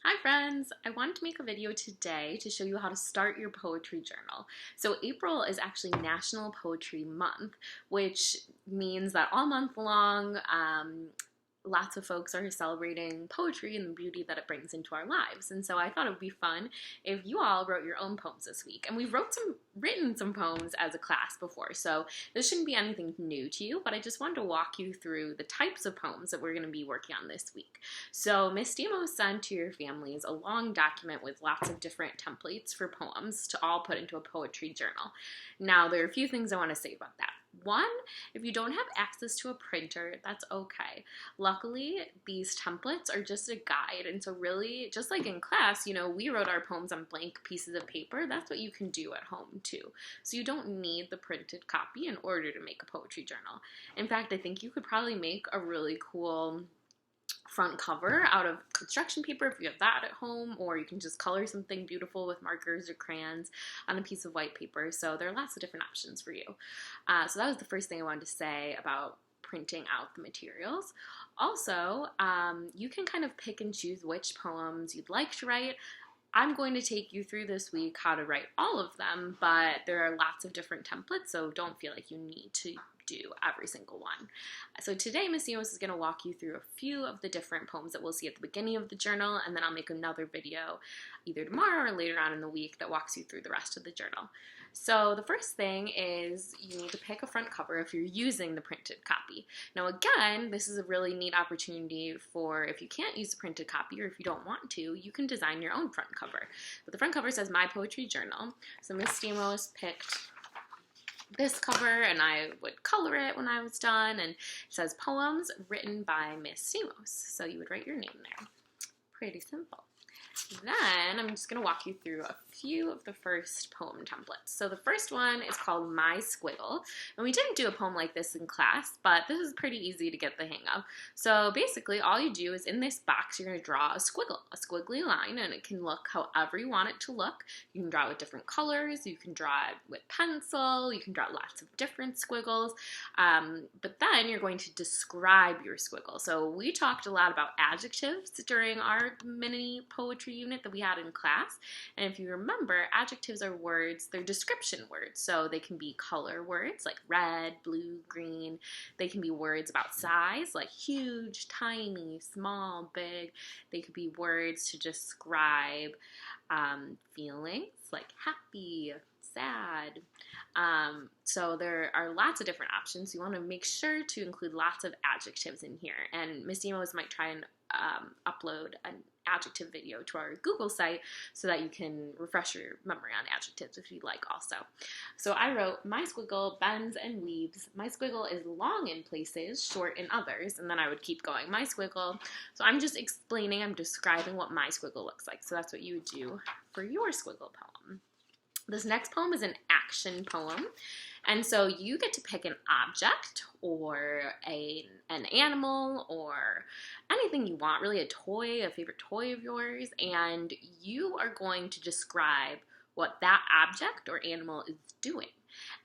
Hi friends! I wanted to make a video today to show you how to start your poetry journal. So April is actually National Poetry Month, which means that all month long, lots of folks are celebrating poetry and the beauty that it brings into our lives. And so I thought it would be fun if you all wrote your own poems this week. And we've written some poems as a class before, so this shouldn't be anything new to you, but I just wanted to walk you through the types of poems that we're going to be working on this week. So Miss Demos sent to your families a long document with lots of different templates for poems to all put into a poetry journal. Now, there are a few things I want to say about that. One, if you don't have access to a printer, that's okay. Luckily, these templates are just a guide, and so really, just like in class, we wrote our poems on blank pieces of paper. That's what you can do at home too. So you don't need the printed copy in order to make a poetry journal. In fact, I think you could probably make a really cool front cover out of construction paper if you have that at home, or you can just color something beautiful with markers or crayons on a piece of white paper. So there are lots of different options for you. So that was the first thing I wanted to say about printing out the materials. Also, you can kind of pick and choose which poems you'd like to write. I'm going to take you through this week how to write all of them, but there are lots of different templates, so don't feel like you need to do every single one. So today, Miss Eos is going to walk you through a few of the different poems that we'll see at the beginning of the journal, and then I'll make another video either tomorrow or later on in the week that walks you through the rest of the journal. So the first thing is you need to pick a front cover if you're using the printed copy. Now again, this is a really neat opportunity for if you can't use the printed copy or if you don't want to, you can design your own front cover. But the front cover says My Poetry Journal. So Miss Demos picked this cover and I would color it when I was done, and it says poems written by Miss Demos. So you would write your name there. Pretty simple. Then I'm just going to walk you through a few of the first poem templates. So the first one is called My Squiggle, and we didn't do a poem like this in class, but this is pretty easy to get the hang of. So basically all you do is in this box you're going to draw a squiggle, a squiggly line, and it can look however you want it to look. You can draw it with different colors, you can draw it with pencil, you can draw lots of different squiggles, but then you're going to describe your squiggle. So we talked a lot about adjectives during our mini poetry unit that we had in class, and if you remember, adjectives are words, they're description words, so they can be color words like red, blue, green. They can be words about size like huge, tiny, small, big. They could be words to describe feelings like happy, sad. So there are lots of different options. You want to make sure to include lots of adjectives in here, and Miss Demos might try and upload an adjective video to our Google site so that you can refresh your memory on adjectives if you'd like also. So I wrote, my squiggle bends and weaves. My squiggle is long in places, short in others, and then I would keep going. My squiggle. So I'm just explaining, I'm describing what my squiggle looks like. So that's what you would do for your squiggle poem. This next poem is an action poem, and so you get to pick an object or an animal or anything you want, really a toy, a favorite toy of yours, and you are going to describe what that object or animal is doing.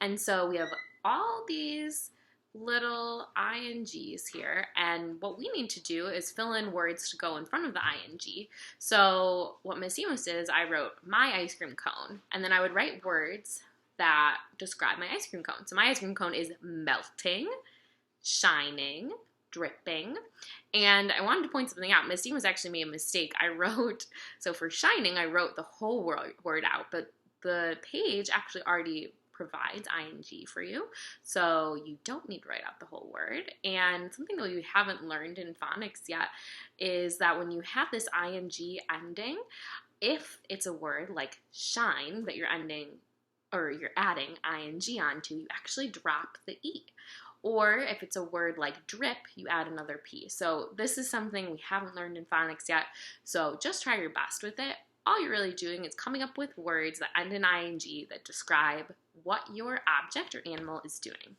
And so we have all these little INGs here, and what we need to do is fill in words to go in front of the ING. So what Miss Demos did is I wrote my ice cream cone, and then I would write words that describe my ice cream cone. So my ice cream cone is melting, shining, dripping, and I wanted to point something out. Miss Demos actually made a mistake. So for shining, I wrote the whole word out, but the page actually already provides ing for you, so you don't need to write out the whole word. And something that we haven't learned in phonics yet is that when you have this ing ending, if it's a word like shine that you're ending or you're adding ing onto, you actually drop the e. Or if it's a word like drip, you add another p. So this is something we haven't learned in phonics yet, so just try your best with it. All you're really doing is coming up with words that end in ing that describe what your object or animal is doing.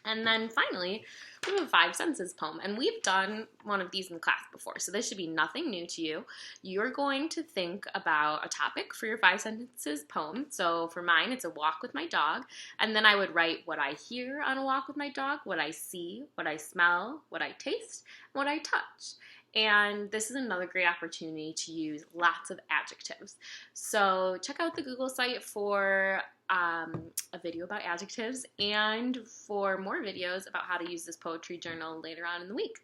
And then finally, we have a 5 sentences poem, and we've done one of these in class before, so this should be nothing new to you. You're going to think about a topic for your 5 sentences poem. So for mine, it's a walk with my dog, and then I would write what I hear on a walk with my dog, what I see, what I smell, what I taste, and what I touch. And this is another great opportunity to use lots of adjectives. So check out the Google site for a video about adjectives and for more videos about how to use this poetry journal later on in the week.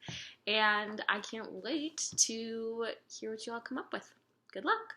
And I can't wait to hear what you all come up with. Good luck!